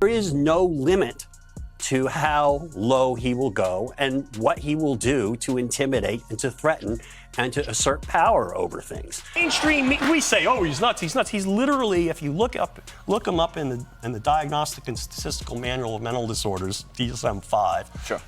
There is no limit to how low he will go and what he will do to intimidate and to threaten and to assert power over things. Mainstream, we say, oh, he's nuts, he's nuts. He's literally, if you look him up in the Diagnostic and Statistical Manual of Mental Disorders, DSM-5. Sure.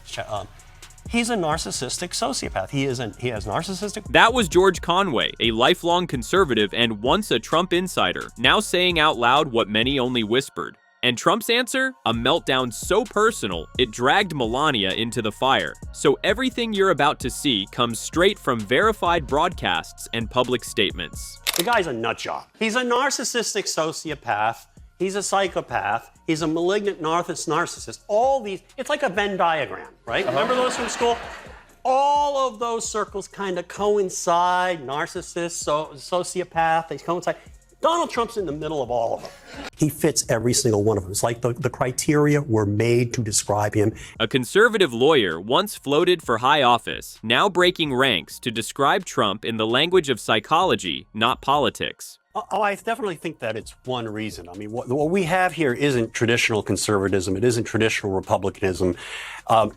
He's a narcissistic sociopath. He has narcissistic. That was George Conway, a lifelong conservative and once a Trump insider, now saying out loud what many only whispered. And Trump's answer? A meltdown so personal, it dragged Melania into the fire. So everything you're about to see comes straight from verified broadcasts and public statements. The guy's a nut job. He's a narcissistic sociopath. He's a psychopath. He's a malignant narcissist. All these, it's like a Venn diagram, right? Remember those from school? All of those circles kind of coincide. Narcissist, sociopath, they coincide. Donald Trump's in the middle of all of them. He fits every single one of them. It's like the criteria were made to describe him. A conservative lawyer once floated for high office, now breaking ranks to describe Trump in the language of psychology, not politics. Oh, I definitely think that it's one reason. I mean, what we have here isn't traditional conservatism. It isn't traditional republicanism.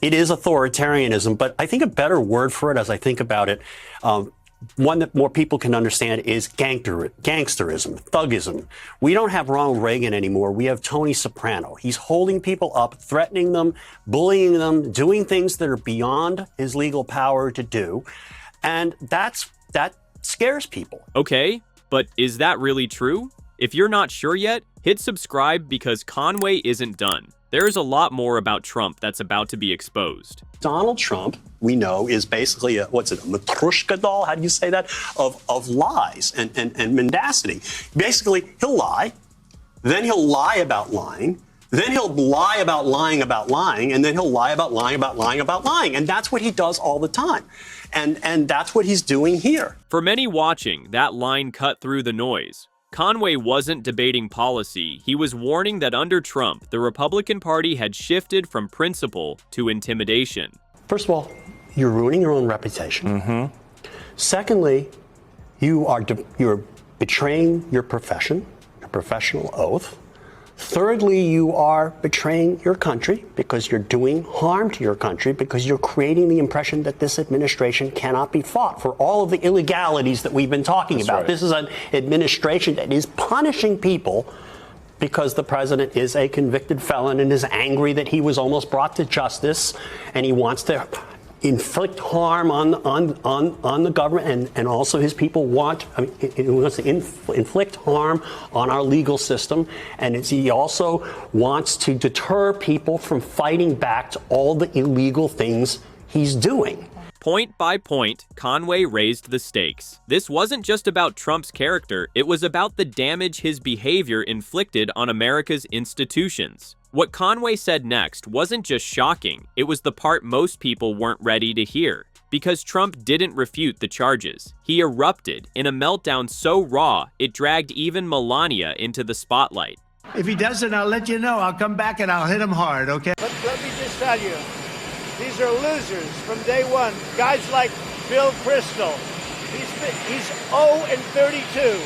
It is authoritarianism, but I think a better word for it, as I think about it, one that more people can understand, is gangsterism, thuggism. We don't have Ronald Reagan anymore. We have Tony Soprano. He's holding people up, threatening them, bullying them, doing things that are beyond his legal power to do. And that scares people. Okay, but is that really true? If you're not sure yet, hit subscribe because Conway isn't done. There is a lot more about Trump that's about to be exposed. Donald Trump, we know, is basically a Matryoshka doll? How do you say that? Of lies and mendacity. Basically, he'll lie, then he'll lie about lying, then he'll lie about lying about lying, and then he'll lie about lying about lying about lying. And that's what he does all the time. And that's what he's doing here. For many watching, that line cut through the noise. Conway wasn't debating policy. He was warning that under Trump, the Republican Party had shifted from principle to intimidation. First of all, you're ruining your own reputation. Mm-hmm. Secondly, you're betraying your profession, your professional oath. Thirdly, you are betraying your country because you're doing harm to your country, because you're creating the impression that this administration cannot be fought for all of the illegalities that we've been talking about. Right. This is an administration that is punishing people because the president is a convicted felon and is angry that he was almost brought to justice, and he wants to inflict harm on the government, and also his people he wants to inflict harm on our legal system, and he also wants to deter people from fighting back to all the illegal things he's doing. Point by point, Conway raised the stakes. This wasn't just about Trump's character, it was about the damage his behavior inflicted on America's institutions. What Conway said next wasn't just shocking, it was the part most people weren't ready to hear. Because Trump didn't refute the charges. He erupted in a meltdown so raw, it dragged even Melania into the spotlight. If he doesn't, I'll let you know. I'll come back and I'll hit him hard, okay? Let me just tell you, these are losers from day one. Guys like Bill Kristol, he's 0-32.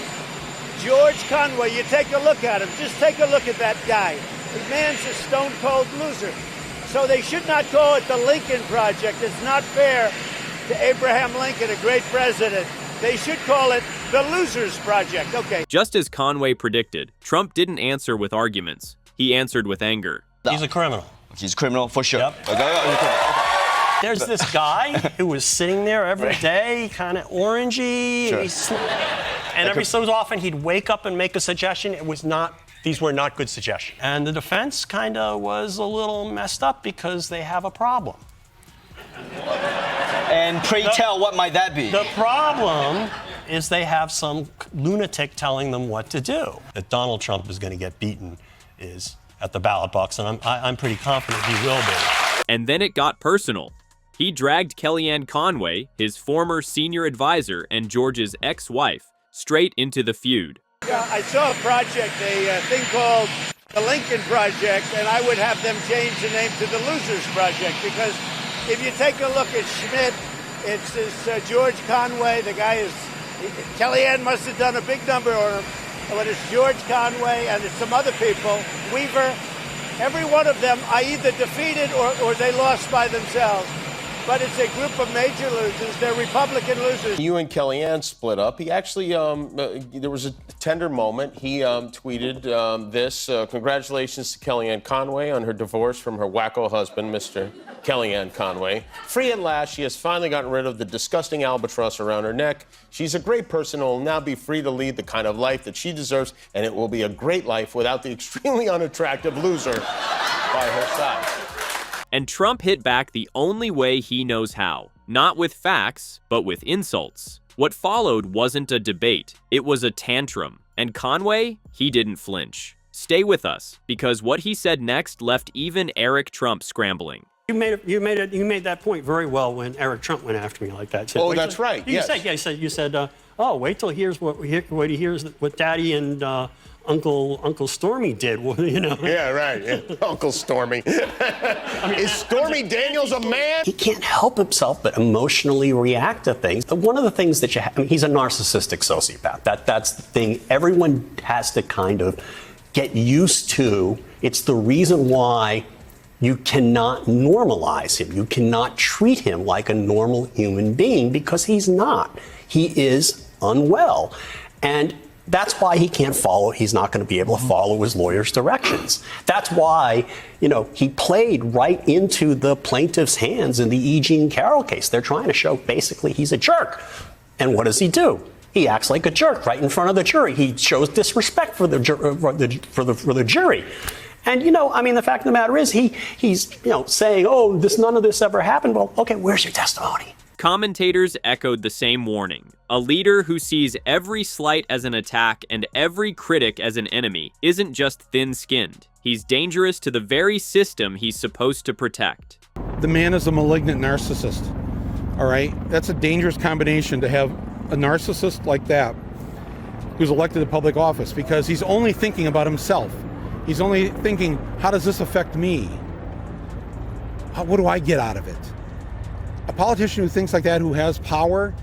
George Conway, you take a look at him. Just take a look at that guy. The man's a stone-cold loser. So they should not call it the Lincoln Project. It's not fair to Abraham Lincoln, a great president. They should call it the Losers Project. Okay. Just as Conway predicted, Trump didn't answer with arguments. He answered with anger. He's a criminal. He's a criminal for sure. Yep. Okay. There's this guy who was sitting there every day, kind of orangey. Sure. And every so often he'd wake up and make a suggestion. These were not good suggestions. And the defense kind of was a little messed up because they have a problem. And pray tell, what might that be? The problem is they have some lunatic telling them what to do. That Donald Trump is going to get beaten is at the ballot box, and I'm pretty confident he will be. And then it got personal. He dragged Kellyanne Conway, his former senior advisor and George's ex-wife, straight into the feud. I saw a project, a thing called the Lincoln Project, and I would have them change the name to the Losers Project, because if you take a look at Schmidt, it's this George Conway. The guy Kellyanne must have done a big number on him, but it's George Conway and it's some other people, Weaver, Every one of them I either defeated or they lost by themselves. But it's a group of major losers. They're Republican losers. You and Kellyanne split up. He actually, there was a tender moment. He tweeted this. Congratulations to Kellyanne Conway on her divorce from her wacko husband, Mr. Kellyanne Conway. Free at last, she has finally gotten rid of the disgusting albatross around her neck. She's a great person and will now be free to lead the kind of life that she deserves, and it will be a great life without the extremely unattractive loser by her side. And Trump hit back the only way he knows how. Not with facts, but with insults. What followed wasn't a debate, it was a tantrum. And Conway, he didn't flinch. Stay with us, because what he said next left even Eric Trump scrambling. You made that point very well when Eric Trump went after me like that. Said, oh, that's right. You said, oh, wait till he hears what he hears what Daddy and Uncle Stormy did. You know. Yeah, right. Yeah. Uncle Stormy. Is Stormy Daniels a man? He can't help himself but emotionally react to things. One of the things that he's a narcissistic sociopath. That's the thing everyone has to kind of get used to. It's the reason why you cannot normalize him. You cannot treat him like a normal human being because he's not. He is unwell. And that's why he can't follow. He's not going to be able to follow his lawyer's directions. That's why, he played right into the plaintiff's hands in the E. Jean Carroll case. They're trying to show basically he's a jerk. And what does he do? He acts like a jerk right in front of the jury. He shows disrespect for the jury. And, the fact of the matter is he's saying, oh, none of this ever happened. Well, okay, where's your testimony? Commentators echoed the same warning. A leader who sees every slight as an attack and every critic as an enemy isn't just thin-skinned. He's dangerous to the very system he's supposed to protect. The man is a malignant narcissist, all right? That's a dangerous combination to have a narcissist like that who's elected to public office because he's only thinking about himself. He's only thinking, how does this affect me? What do I get out of it? A politician who thinks like that, who has power,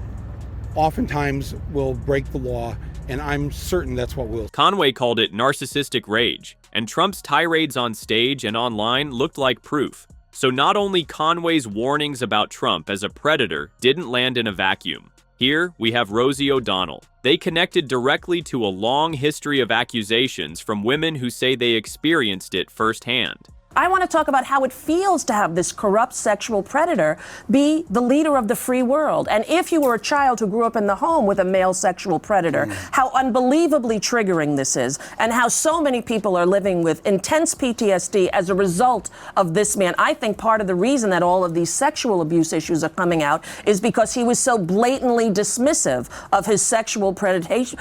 oftentimes will break the law, and I'm certain that's what will. Conway called it narcissistic rage, and Trump's tirades on stage and online looked like proof. So not only Conway's warnings about Trump as a predator didn't land in a vacuum. Here, we have Rosie O'Donnell. They connected directly to a long history of accusations from women who say they experienced it firsthand. I want to talk about how it feels to have this corrupt sexual predator be the leader of the free world. And if you were a child who grew up in the home with a male sexual predator, how unbelievably triggering this is, and how so many people are living with intense PTSD as a result of this man. I think part of the reason that all of these sexual abuse issues are coming out is because he was so blatantly dismissive of his sexual predation.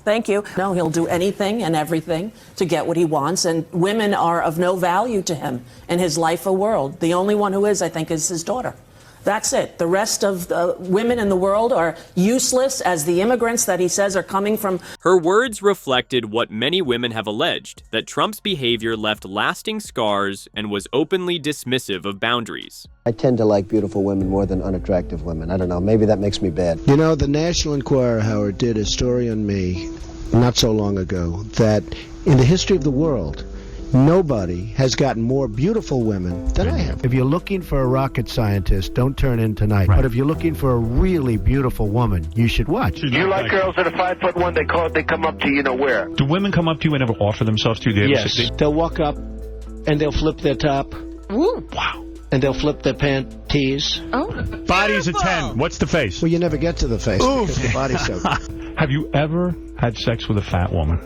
Thank you. No, he'll do anything and everything to get what he wants, and women are of no value to him in his life or world. The only one who is, I think, is his daughter. That's it. The rest of the women in the world are useless as the immigrants that he says are coming from. Her words reflected what many women have alleged, that Trump's behavior left lasting scars and was openly dismissive of boundaries. I tend to like beautiful women more than unattractive women. I don't know, maybe that makes me bad. The National Enquirer, Howard, did a story on me not so long ago that in the history of the world, nobody has gotten more beautiful women than I have. If you're looking for a rocket scientist, don't turn in tonight. Right. But if you're looking for a really beautiful woman, you should watch. You like girls that are 5'1", they come up to you, where? Do women come up to you and ever offer themselves to you? Yes. They'll walk up and they'll flip their top. Ooh. Wow. And they'll flip their panties. Oh. Body's a 10. What's the face? Well, you never get to the face because the body's so good. Have you ever had sex with a fat woman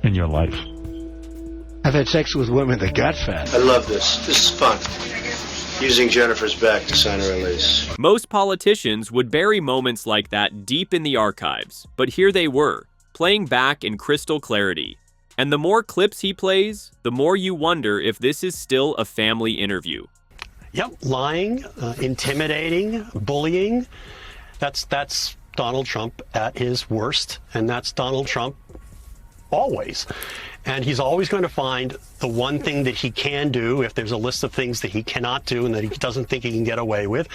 in your life? I've had sex with women that got fat. I love this. This is fun. Using Jennifer's back to sign a release. Most politicians would bury moments like that deep in the archives, but here they were, playing back in crystal clarity. And the more clips he plays, the more you wonder if this is still a family interview. Yep, lying, intimidating, bullying. That's Donald Trump at his worst, and that's Donald Trump always. And he's always going to find the one thing that he can do if there's a list of things that he cannot do and that he doesn't think he can get away with.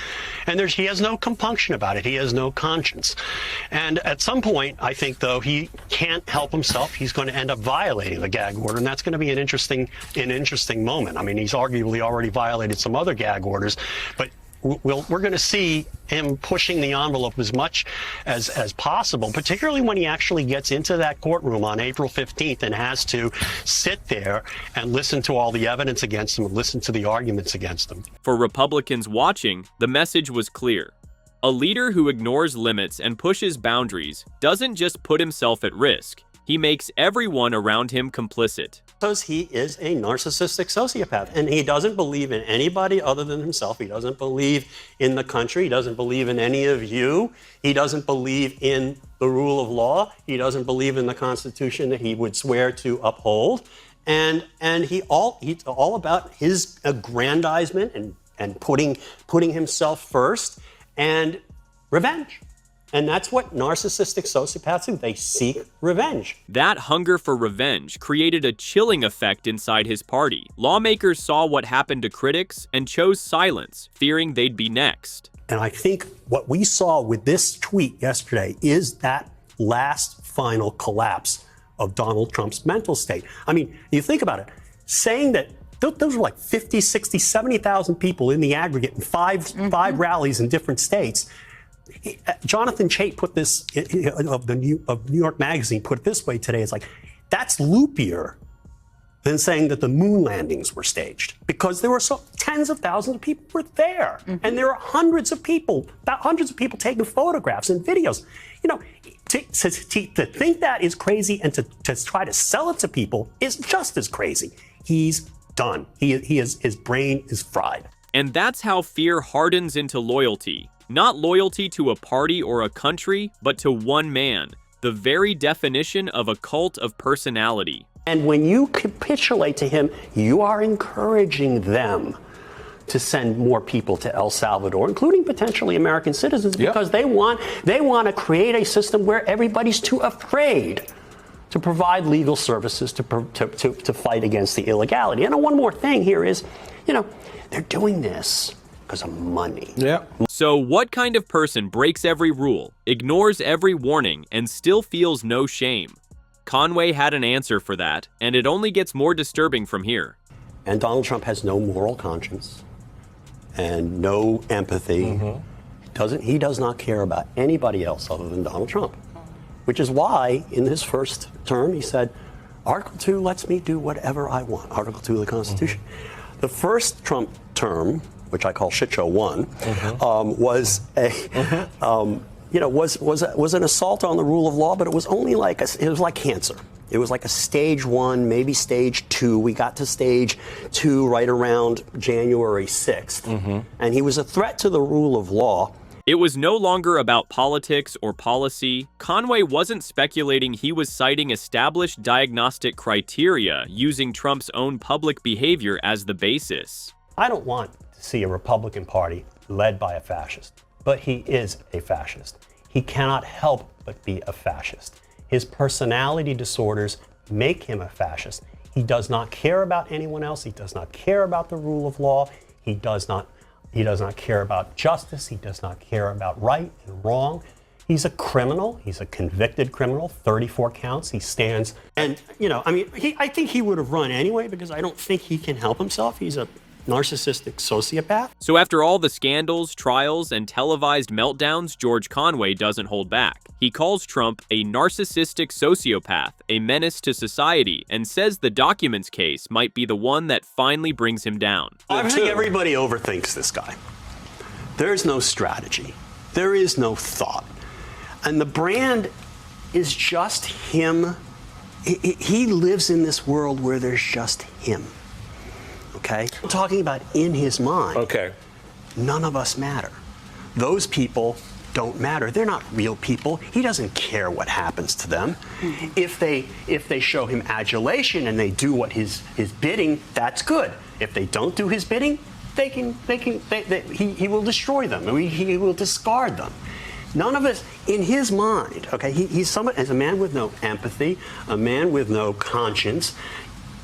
And he has no compunction about it. He has no conscience. And at some point, I think, though, he can't help himself. He's going to end up violating the gag order, and that's going to be an interesting moment. I mean, he's arguably already violated some other gag orders, but we're going to see him pushing the envelope as much as possible, particularly when he actually gets into that courtroom on April 15th and has to sit there and listen to all the evidence against him and listen to the arguments against him. For Republicans watching, the message was clear. A leader who ignores limits and pushes boundaries doesn't just put himself at risk, he makes everyone around him complicit. Because he is a narcissistic sociopath, and he doesn't believe in anybody other than himself. He doesn't believe in the country. He doesn't believe in any of you. He doesn't believe in the rule of law. He doesn't believe in the Constitution that he would swear to uphold. And he's all about his aggrandizement and putting himself first and revenge. And that's what narcissistic sociopaths do. They seek revenge. That hunger for revenge created a chilling effect inside his party. Lawmakers saw what happened to critics and chose silence, fearing they'd be next. And I think what we saw with this tweet yesterday is that last final collapse of Donald Trump's mental state. I mean, you think about it, saying that those were like 50, 60, 70,000 people in the aggregate in five rallies in different states. Jonathan Chait put this, of New York Magazine, put it this way today. It's like, that's loopier than saying that the moon landings were staged, because there were tens of thousands of people were there. And there are hundreds of people taking photographs and videos. You know, to think that is crazy and to try to sell it to people is just as crazy. He's done. His brain is fried. And that's how fear hardens into loyalty. Not loyalty to a party or a country, but to one man, the very definition of a cult of personality. And when you capitulate to him, you are encouraging them to send more people to El Salvador, including potentially American citizens, because they want to create a system where everybody's too afraid to provide legal services to fight against the illegality. And one more thing here is, they're doing this because of money. So what kind of person breaks every rule, ignores every warning, and still feels no shame? Conway had an answer for that, and it only gets more disturbing from here. And Donald Trump has no moral conscience and no empathy. He does not care about anybody else other than Donald Trump, which is why in his first term he said, Article 2 lets me do whatever I want, Article 2 of the Constitution. The first Trump term, which I call Shit Show 1, was an assault on the rule of law, but it was only it was like cancer. It was like a stage 1, maybe stage 2. We got to stage 2 right around January 6th. And he was a threat to the rule of law. It was no longer about politics or policy. Conway wasn't speculating he was citing established diagnostic criteria using Trump's own public behavior as the basis. I don't want to see a Republican Party led by a fascist, but he is a fascist. He cannot help but be a fascist. His personality disorders make him a fascist. He does not care about anyone else. He does not care about the rule of law. He does not care about justice. He does not care about right and wrong. He's a criminal. He's a convicted criminal, 34 counts. He stands, and I think he would have run anyway, because I don't think he can help himself. He's a narcissistic sociopath. So after all the scandals, trials, and televised meltdowns, George Conway doesn't hold back. He calls Trump a narcissistic sociopath, a menace to society, and says the documents case might be the one that finally brings him down. I think everybody overthinks this guy. There's no strategy. There is no thought. And the brand is just him. He lives in this world where there's just him. Okay? I'm talking about in his mind. Okay. None of us matter. Those people don't matter. They're not real people. He doesn't care what happens to them. If they show him adulation and they do what his bidding, that's good. If they don't do his bidding, he will destroy them. He will discard them. None of us, in his mind, okay, he's someone, as a man with no empathy, a man with no conscience.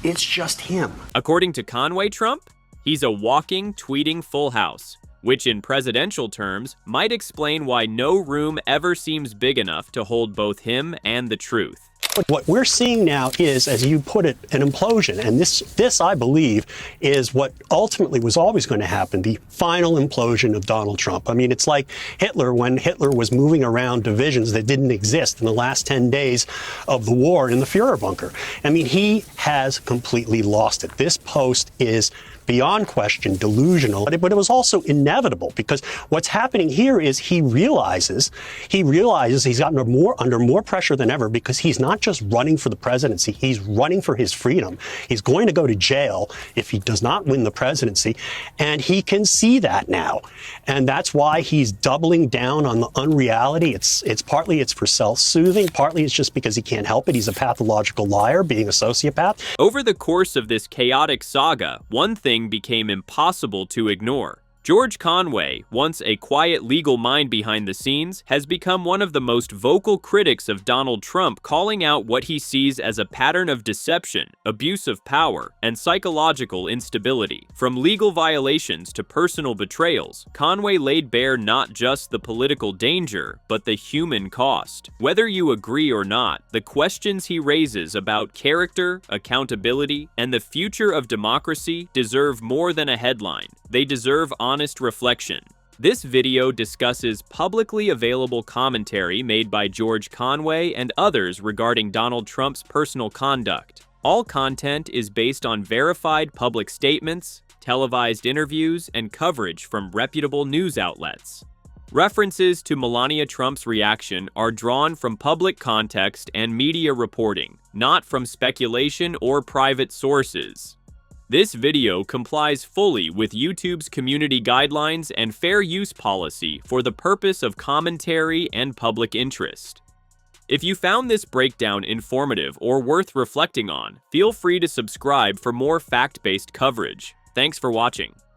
It's just him. According to Conway Trump, he's a walking, tweeting full house, which in presidential terms might explain why no room ever seems big enough to hold both him and the truth. What we're seeing now is, as you put it, an implosion. And this, I believe, is what ultimately was always going to happen, the final implosion of Donald Trump. I mean, it's like Hitler, when Hitler was moving around divisions that didn't exist in the last 10 days of the war in the Führer bunker. I mean, he has completely lost it. This post is beyond question delusional, but it was also inevitable, because what's happening here is he realizes he's gotten under more pressure than ever, because he's not just running for the presidency, he's running for his freedom. He's going to go to jail if he does not win the presidency, and he can see that now. And that's why he's doubling down on the unreality. It's partly for self-soothing, partly it's just because he can't help it. He's a pathological liar, being a sociopath. Over the course of this chaotic saga, one thing became impossible to ignore. George Conway, once a quiet legal mind behind the scenes, has become one of the most vocal critics of Donald Trump, calling out what he sees as a pattern of deception, abuse of power, and psychological instability. From legal violations to personal betrayals, Conway laid bare not just the political danger, but the human cost. Whether you agree or not, the questions he raises about character, accountability, and the future of democracy deserve more than a headline. They deserve honest reflection. This video discusses publicly available commentary made by George Conway and others regarding Donald Trump's personal conduct. All content is based on verified public statements, televised interviews, and coverage from reputable news outlets. References to Melania Trump's reaction are drawn from public context and media reporting, not from speculation or private sources. This video complies fully with YouTube's community guidelines and fair use policy for the purpose of commentary and public interest. If you found this breakdown informative or worth reflecting on, feel free to subscribe for more fact-based coverage. Thanks for watching.